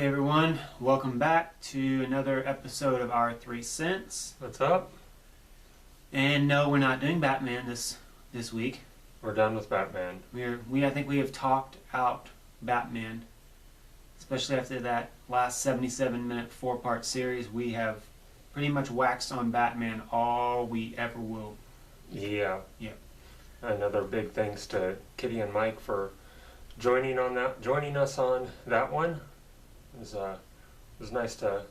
Hey everyone, welcome back to another episode of Our 3 Cents. What's up? And no, we're not doing Batman this week. We're done with Batman. I think we have talked out Batman, especially after that last 77-minute 4-part series. We have pretty much waxed on Batman all we ever will. Yeah. Yeah. Another big thanks to Kitty and Mike for joining us on that one. It was nice to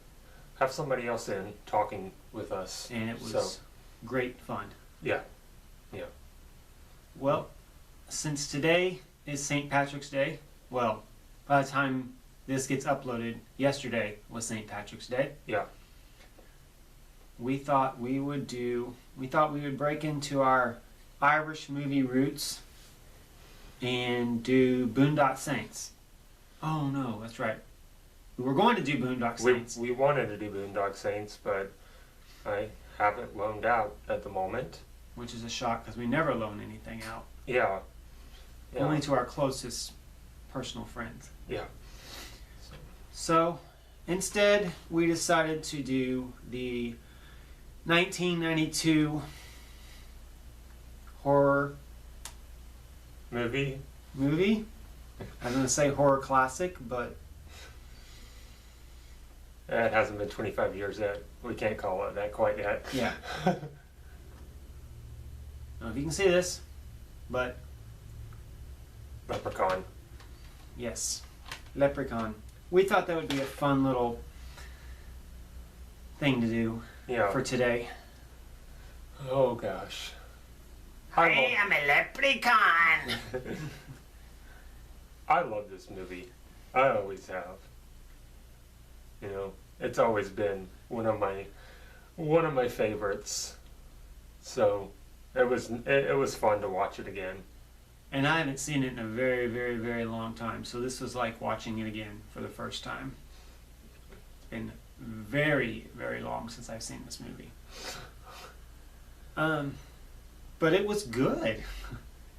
have somebody else in talking with us. And it was great fun. Yeah. Well, since today is St. Patrick's Day, well, by the time this gets uploaded, yesterday was St. Patrick's Day. Yeah. We thought we would break into our Irish movie roots and do Boondock Saints. Oh no, that's right. We were going to do Boondock Saints. We wanted to do Boondock Saints, but I have it loaned out at the moment. Which is a shock because we never loan anything out. Yeah. Only to our closest personal friends. Yeah. So instead, we decided to do the 1992 horror movie. I was going to say horror classic, but It hasn't been 25 years yet. We can't call it that quite yet. yeah. I don't know if you can see this, but Leprechaun. yes, Leprechaun. We thought that would be a fun little thing to do for today. Oh gosh. I am a leprechaun. I love this movie. I always have. You know, it's always been one of my favorites. So it was fun to watch it again. And I haven't seen it in a very, very, very long time. So this was like watching it again for the first time. It's been very, very long since I've seen this movie. But it was good.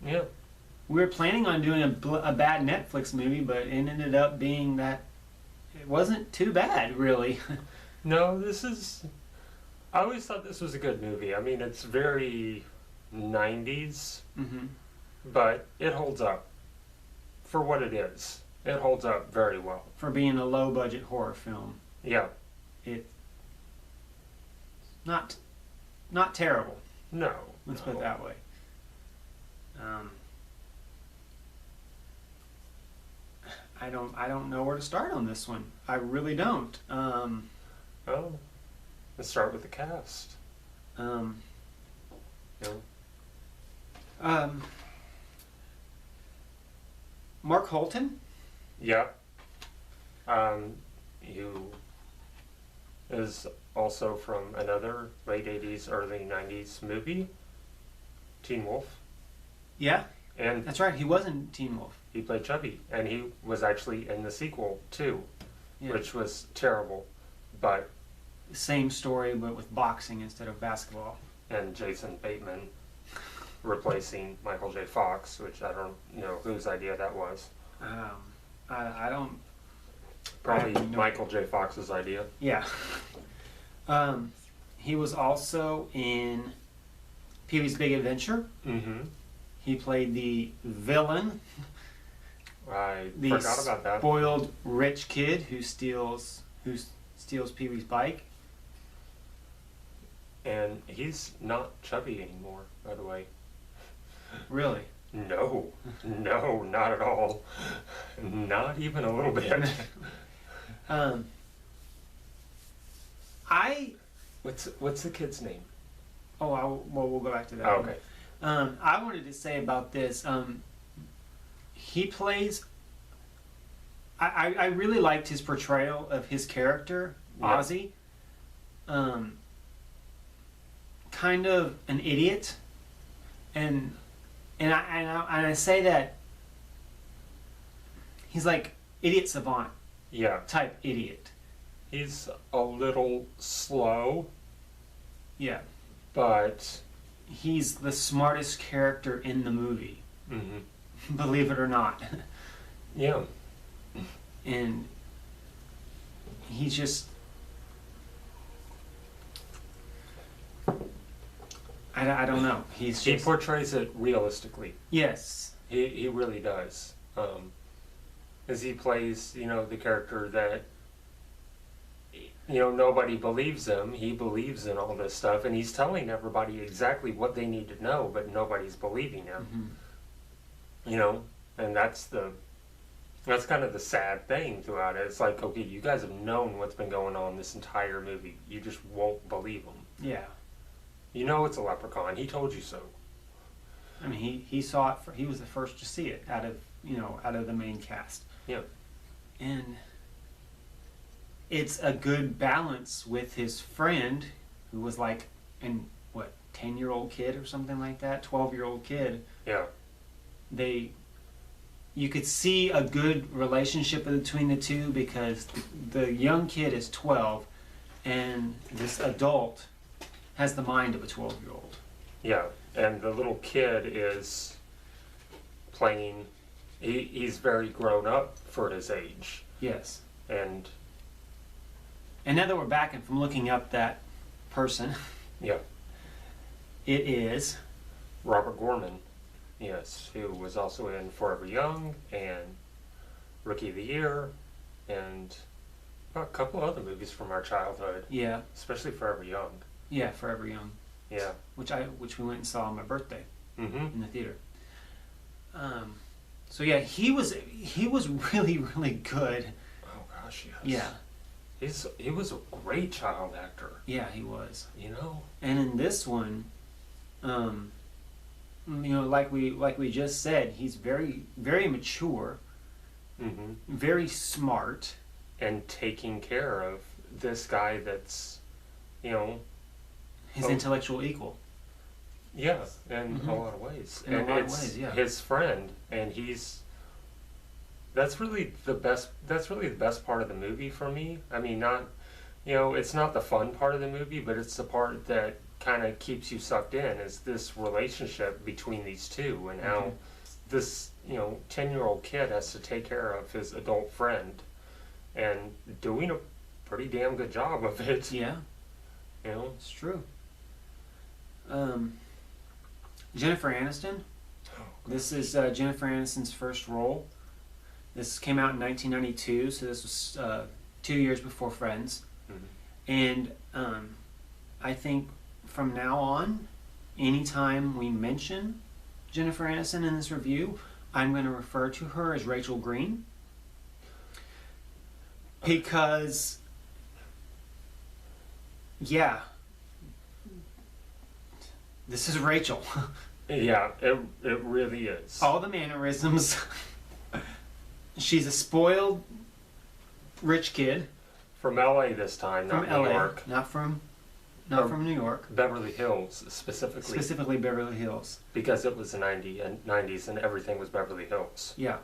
Yeah. We were planning on doing a bad Netflix movie, but it ended up being that it wasn't too bad, really. No, I always thought this was a good movie. I mean, it's very 90s, but it holds up for what it is. It holds up very well. For being a low-budget horror film. Yeah. It's not terrible. No. Let's put it that way. I don't know where to start on this one. I really don't. Let's start with the cast. Mark Holton. Yeah. Who is also from another late 80s, early 90s movie, Teen Wolf. Yeah. And that's right, he was in Teen Wolf. He played Chubby, and he was actually in the sequel too, which was terrible, but same story but with boxing instead of basketball. And Jason Bateman replacing Michael J. Fox, which I don't know whose idea that was. I don't. Probably Michael J. Fox's idea. Yeah. He was also in Pee-wee's Big Adventure. Mm-hmm. He played the villain. I forgot about that. Spoiled rich kid who steals Pee-wee's bike. And he's not chubby anymore, by the way. Really? No, not at all. Not even a little bit. What's the kid's name? Well, we'll go back to that. Oh, okay. I wanted to say about this. He plays. I really liked his portrayal of his character, Ozzy. Kind of an idiot, and I say that he's like idiot savant. Yeah. Type idiot. He's a little slow. Yeah. But he's the smartest character in the movie. Mm-hmm. Believe it or not. Yeah. And he's just, I don't know. He Just, portrays it realistically. yes. He really does. As he plays, the character that, nobody believes him. He believes in all this stuff, and he's telling everybody exactly what they need to know, but nobody's believing him. Mm-hmm. And that's kind of the sad thing throughout it. It's like, okay, you guys have known what's been going on this entire movie. You just won't believe him. Yeah. It's a leprechaun. He told you so. I mean, he saw it. He was the first to see it out of the main cast. Yeah. And it's a good balance with his friend, who was like 10-year-old kid or something like that, 12-year-old kid. Yeah. You could see a good relationship between the two, because the young kid is 12, and this adult has the mind of a 12-year-old. Yeah, and the little kid is playing. He's very grown up for his age. Yes. And now that we're back and from looking up that person, yeah, it is Robert Gorman. Yes, who was also in Forever Young and Rookie of the Year and a couple other movies from our childhood. Yeah. Especially Forever Young. Yeah, Forever Young. Yeah. Which we went and saw on my birthday Mm-hmm. in the theater. So yeah, he was really, really good. Oh gosh, yes. Yeah. He was a great child actor. Yeah, he was. And in this one, like we just said, he's very, very mature, mm-hmm. very smart, and taking care of this guy that's, his intellectual equal. Yeah, in Mm-hmm. a lot of ways. In and a lot of it's ways, yeah. his friend, and that's really the best part of the movie for me. I mean, not, it's not the fun part of the movie, but it's the part that kind of keeps you sucked in, is this relationship between these two, and how Mhm. this 10-year-old kid has to take care of his adult friend, and doing a pretty damn good job of it. Yeah, it's true. Jennifer Aniston. This is Jennifer Aniston's first role. This came out in 1992, so this was 2 years before Friends. Mm-hmm. And I think from now on, anytime we mention Jennifer Aniston in this review, I'm going to refer to her as Rachel Green. Because, yeah, this is Rachel. Yeah, it really is. All the mannerisms. She's a spoiled rich kid. From LA this time, From not LA, New York. not from New York. Beverly Hills, specifically. Specifically Beverly Hills. Because it was the 90s and everything was Beverly Hills. Yeah.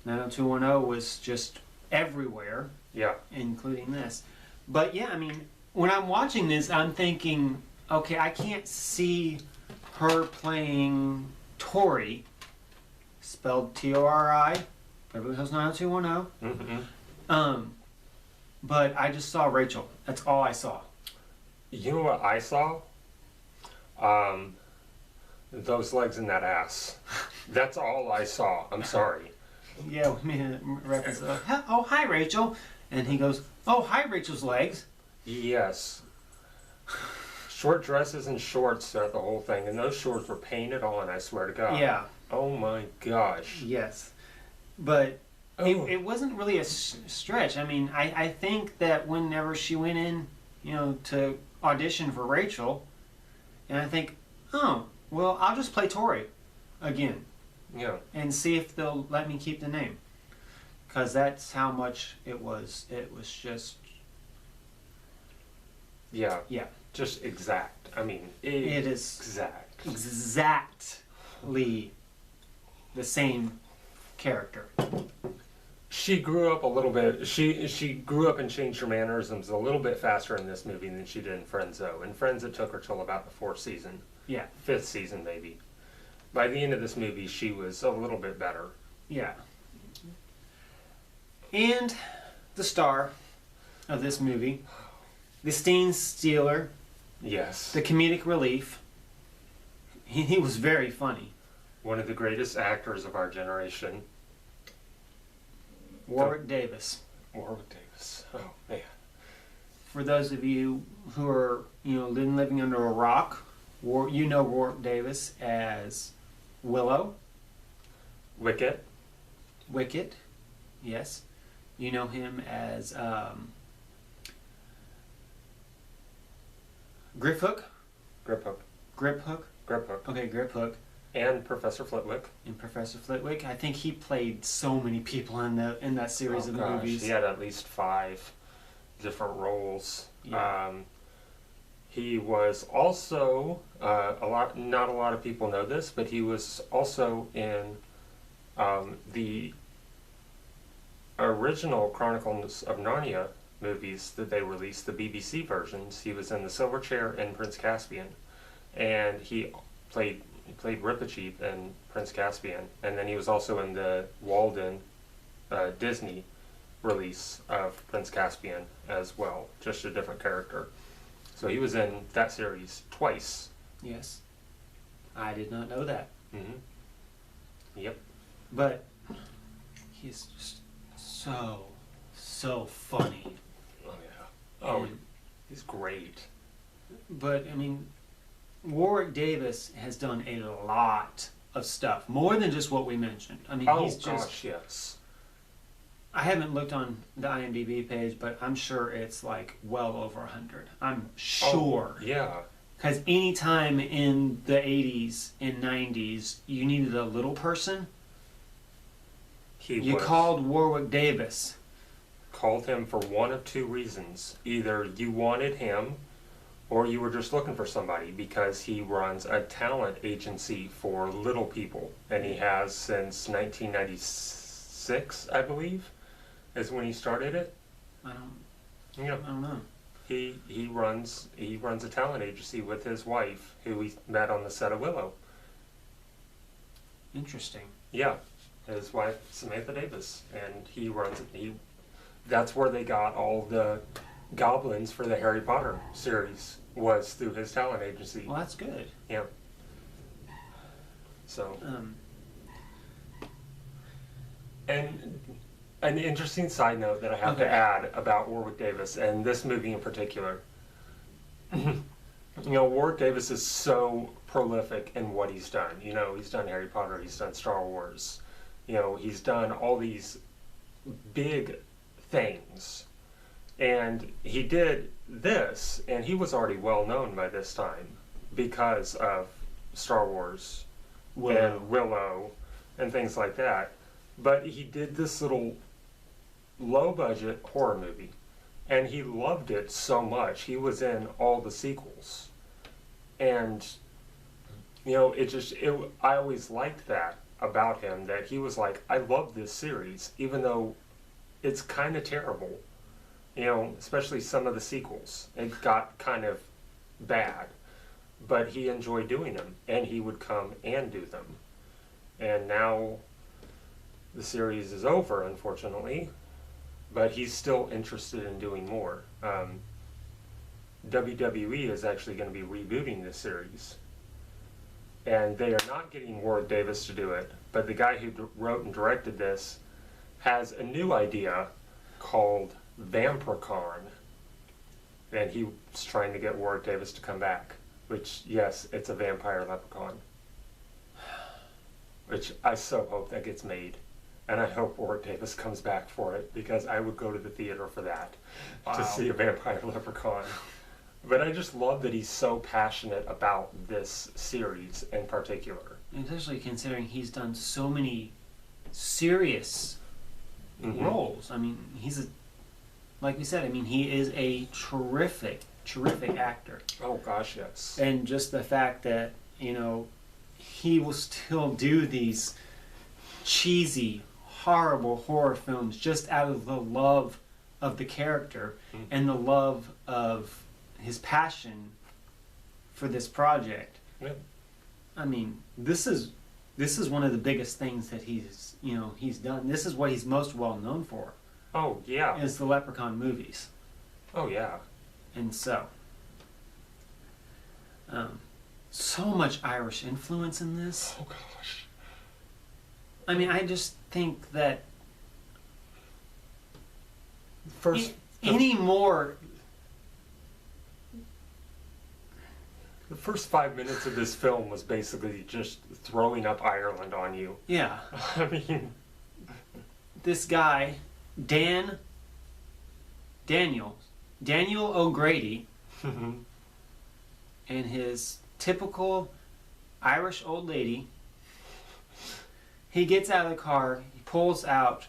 90210 was just everywhere. Yeah. Including this. But yeah, I mean, when I'm watching this, I'm thinking, okay, I can't see her playing Tori, spelled Tori, Beverly Hills 90210. Mm-hmm. But I just saw Rachel. That's all I saw. You know what I saw? Those legs and that ass. That's all I saw. I'm sorry. Yeah, we made a reference. Oh, hi, Rachel. And he goes, oh, hi, Rachel's legs. Yes. Short dresses and shorts throughout the whole thing, and those shorts were painted on, I swear to God. Yeah. Oh my gosh. Yes. But Oh. it wasn't really a stretch. I mean, I think that whenever she went in, to audition for Rachel, and I think, oh, well, I'll just play Tori again. Yeah. And see if they'll let me keep the name. Because that's how much it was. It was just... Yeah. Yeah. Just exact. I mean, It is exact. exactly the same character. She grew up a little bit. She grew up and changed her mannerisms a little bit faster in this movie than she did in Friends, though. In Friends, it took her till about the 4th season. Yeah. 5th season, maybe. By the end of this movie, she was a little bit better. Yeah. And the star of this movie, the scene stealer, Yes. the comedic relief. He was very funny. One of the greatest actors of our generation. Warwick Davis. Warwick Davis. Oh, man. For those of you who are, living under a rock, you know Warwick Davis as Willow, Wicket. Wicket, yes. You know him as Grip Hook. Grip Hook. Grip Hook. Grip Hook. Okay, Grip Hook. And Professor Flitwick. And Professor Flitwick. I think he played so many people in that series of movies. He had at least 5 different roles. Yeah. He was also not a lot of people know this, but he was also in the original Chronicles of Narnia movies that they released, the BBC versions. He was in The Silver Chair and Prince Caspian, and he played Ripperchief in Prince Caspian, and then he was also in the Walden Disney release of Prince Caspian as well, just a different character. So he was in that series twice. Yes. I did not know that. Mm-hmm. Yep. But he's just so funny. Oh, yeah. Oh, he's great. But, I mean, Warwick Davis has done a lot of stuff, more than just what we mentioned. I mean, he's just... gosh, yes. I haven't looked on the IMDb page, but I'm sure it's like well over 100. I'm sure. Oh, yeah. Because any time in the 80s and 90s you needed a little person, you called Warwick Davis. Called him for one of 2 reasons. Either you wanted him, or you were just looking for somebody, because he runs a talent agency for little people, and he has since 1996, I believe, is when he started it. I don't know. He runs a talent agency with his wife, who we met on the set of Willow. Interesting. Yeah, his wife Samantha Davis, and he runs it. That's where they got all the goblins for the Harry Potter series, was through his talent agency. Well, that's good. Yeah. So. And an interesting side note that I have to add about Warwick Davis, and this movie in particular. Warwick Davis is so prolific in what he's done. He's done Harry Potter, he's done Star Wars. He's done all these big things. And he did this, and he was already well known by this time because of Star Wars and Willow and things like that. But he did this little low-budget horror movie, and he loved it so much. He was in all the sequels. And, I always liked that about him, that he was like, I love this series, even though it's kind of terrible. Especially some of the sequels. It got kind of bad. But he enjoyed doing them, and he would come and do them. And now the series is over, unfortunately, but he's still interested in doing more. WWE is actually going to be rebooting this series. And they are not getting Warwick Davis to do it, but the guy who wrote and directed this has a new idea called Leprechaun, and he was trying to get Warwick Davis to come back, which, yes, it's a vampire leprechaun, which I so hope that gets made, and I hope Warwick Davis comes back for it, because I would go to the theater for that. Wow. To see a vampire leprechaun. But I just love that he's so passionate about this series in particular. Especially considering he's done so many serious roles. I mean, like we said, he is a terrific actor. Oh gosh, yes. And just the fact that, he will still do these cheesy, horrible horror films just out of the love of the character and the love of his passion for this project. Yeah. This is one of the biggest things that he's done. This is what he's most well known for. Oh, yeah. is the Leprechaun movies. Oh, yeah. And so so much Irish influence in this. Oh, gosh. I mean, I just think that First, any more... the first 5 minutes of this film was basically just throwing up Ireland on you. Yeah. I mean... This guy, Daniel O'Grady, and his typical Irish old lady, he gets out of the car, he pulls out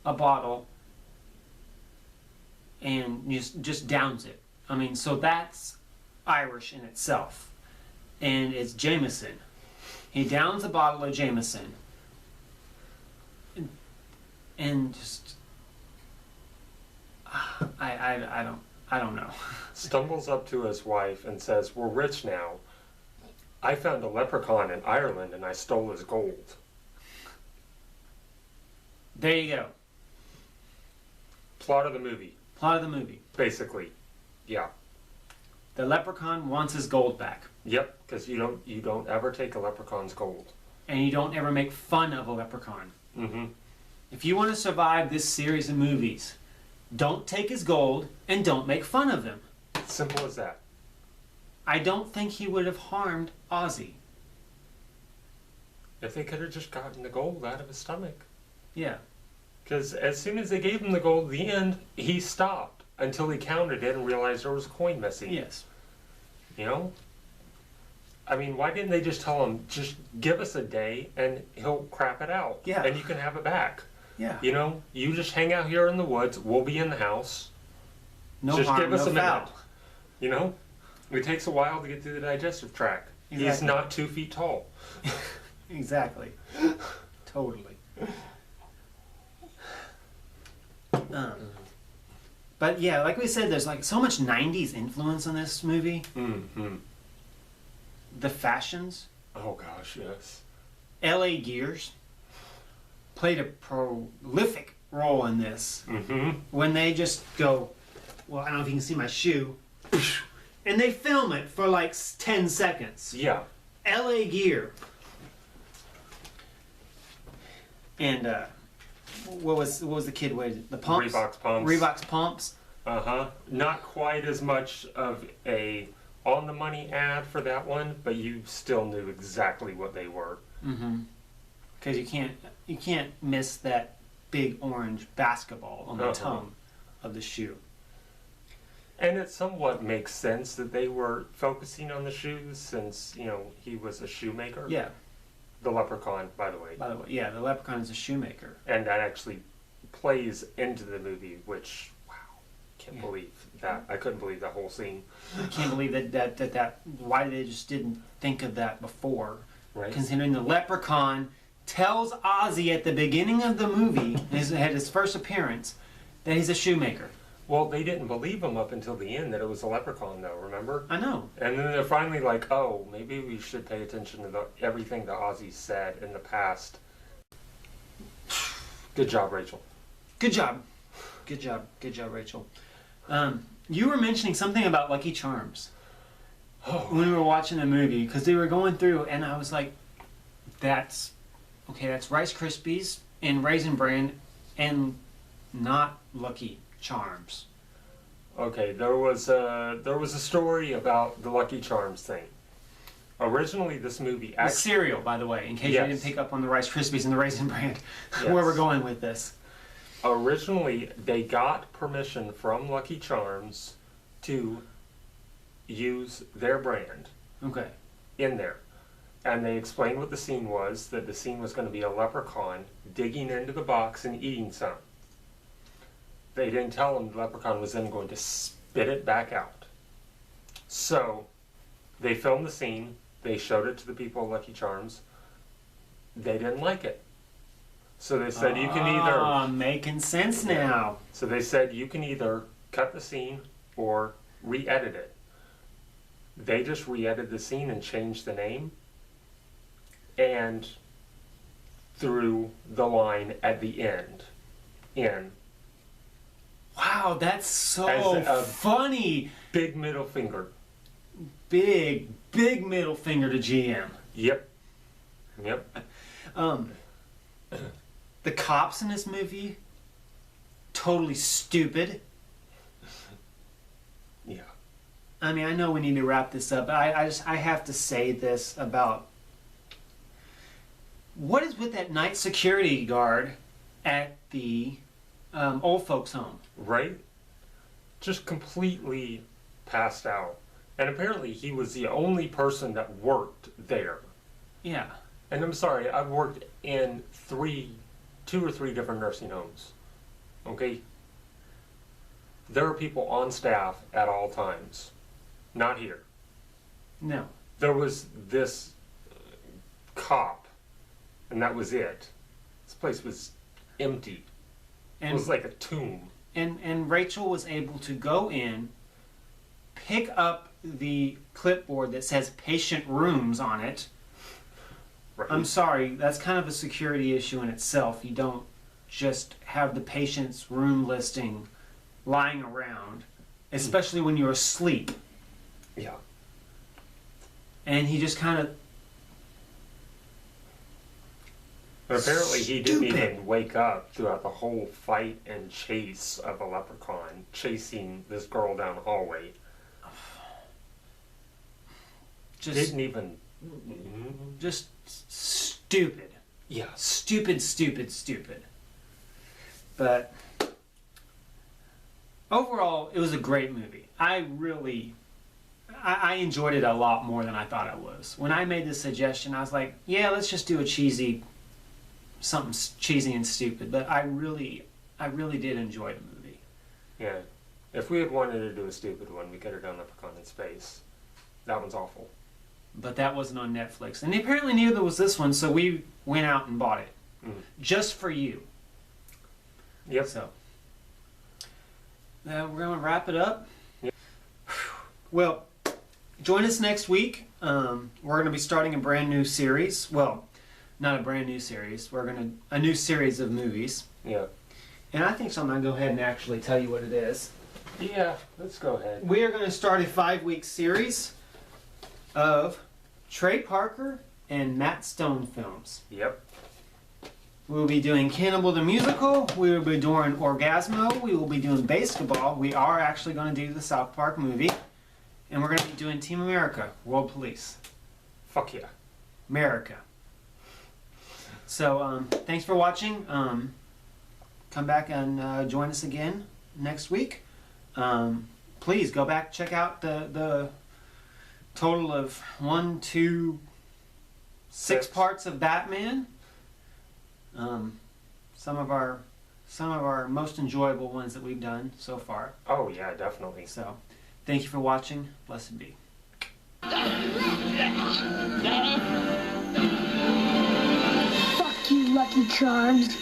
a bottle, and just downs it. I mean, so that's Irish in itself. And it's Jameson. He downs a bottle of Jameson. And just... I don't know. Stumbles up to his wife and says, "We're rich now. I found a leprechaun in Ireland and I stole his gold." There you go. Plot of the movie. Plot of the movie. Basically. Yeah. The leprechaun wants his gold back. Yep, because you don't ever take a leprechaun's gold. And you don't ever make fun of a leprechaun. Mm-hmm. If you want to survive this series of movies, don't take his gold and don't make fun of him. Simple as that. I don't think he would have harmed Ozzy. If they could have just gotten the gold out of his stomach. Yeah. Because as soon as they gave him the gold at the end, he stopped until he counted it and realized there was a coin missing. Yes. You know? I mean, why didn't they just tell him, just give us a day and he'll crap it out? Yeah. And you can have it back. Yeah. You know, you just hang out here in the woods, we'll be in the house. No just harm, give us no a minute. foul. You know? It takes a while to get through the digestive tract. Exactly. He's not 2 feet tall. Exactly. Totally. But yeah, like we said, there's like so much 90s influence on this movie. Mm-hmm. The fashions. Oh gosh, yes. LA Gears played a prolific role in this. Mm-hmm. When they just go, well, I don't know if you can see my shoe, and they film it for like 10 seconds. Yeah. LA Gear. And what was the kid wearing? The pumps? Reebok's pumps. Reebok's pumps. Uh-huh. Not quite as much of a on-the-money ad for that one, but you still knew exactly what they were. Mm-hmm. Because you can't miss that big orange basketball on the tongue of the shoe. And it somewhat makes sense that they were focusing on the shoes since, you know, he was a shoemaker. Yeah. The Leprechaun, by the way. By the way, yeah, the Leprechaun is a shoemaker. And that actually plays into the movie, which, wow, can't believe that. I couldn't believe that whole scene. I can't believe that why they just didn't think of that before. Right. Considering the Leprechaun tells Ozzy at the beginning of the movie, had his first appearance, that he's a shoemaker. Well, they didn't believe him up until the end that it was a leprechaun, though, remember? I know. And then they're finally like, oh, maybe we should pay attention to everything that Ozzy said in the past. Good job, Rachel. Good job. Good job. Good job, Rachel. You were mentioning something about Lucky Charms when we were watching the movie, because they were going through, and I was like, that's Rice Krispies and Raisin Bran and not Lucky Charms. Okay, there was a story about the Lucky Charms thing. Originally, this movie The cereal, by the way, in case you didn't pick up on the Rice Krispies and the Raisin Bran, where we're going with this. Originally, they got permission from Lucky Charms to use their brand Okay. in there. And they explained what the scene was, that the scene was going to be a leprechaun digging into the box and eating some. They didn't tell him the leprechaun was then going to spit it back out. So, they filmed the scene, they showed it to the people at Lucky Charms. They didn't like it. So they said you can either... making sense now. So they said you can either cut the scene or re-edit it. They just re-edited the scene and changed the name and threw the line at the end in Wow, that's so As a funny. big middle finger. Big middle finger to GM. Yep. Yep. The cops in this movie, totally stupid. Yeah. I mean, I know we need to wrap this up, but I have to say this about what is with that night security guard at the old folks' home? Right? Just completely passed out. And apparently he was the only person that worked there. Yeah. And I'm sorry, I've worked in 2 or 3 different nursing homes. Okay? There are people on staff at all times. Not here. No. There was this cop, and that was it. This place was empty. It And was like a tomb. and Rachel was able to go in, pick up the clipboard that says patient rooms on it. Right? I'm sorry, that's kind of a security issue in itself. You don't just have the patient's room listing lying around, especially when you're asleep. Yeah. And he just kind of... But apparently he didn't Stupid. even wake up throughout the whole fight and chase of a leprechaun chasing this girl down the hallway. Didn't even... Just stupid. Yeah. Stupid. But overall, it was a great movie. I enjoyed it a lot more than I thought I was. When I made this suggestion, I was like, yeah, let's just do something cheesy and stupid. But I really did enjoy the movie. Yeah. If we had wanted to do a stupid one, we could have done Leprechaun in Space. That one's awful. But that wasn't on Netflix. And apparently neither was this one, so we went out and bought it. Just for you. Yep. So, we're going to wrap it up. Yep. Well, join us next week. We're going to be starting a brand new series. Well, not a brand new series. A new series of movies. Yeah. And I think I'm going to go ahead and actually tell you what it is. Yeah, let's go ahead. We are going to start a 5-week series of Trey Parker and Matt Stone films. Yep. We will be doing Cannibal the Musical. We will be doing Orgasmo. We will be doing Basketball. We are actually going to do the South Park movie. And we're going to be doing Team America, World Police. Fuck yeah. America. So, thanks for watching. Come back and join us again next week. Please go back, check out the total of 6 parts of Batman. Some of our most enjoyable ones that we've done so far. Oh yeah, definitely. So, thank you for watching. Blessed be. Fuck you, Lucky Charms.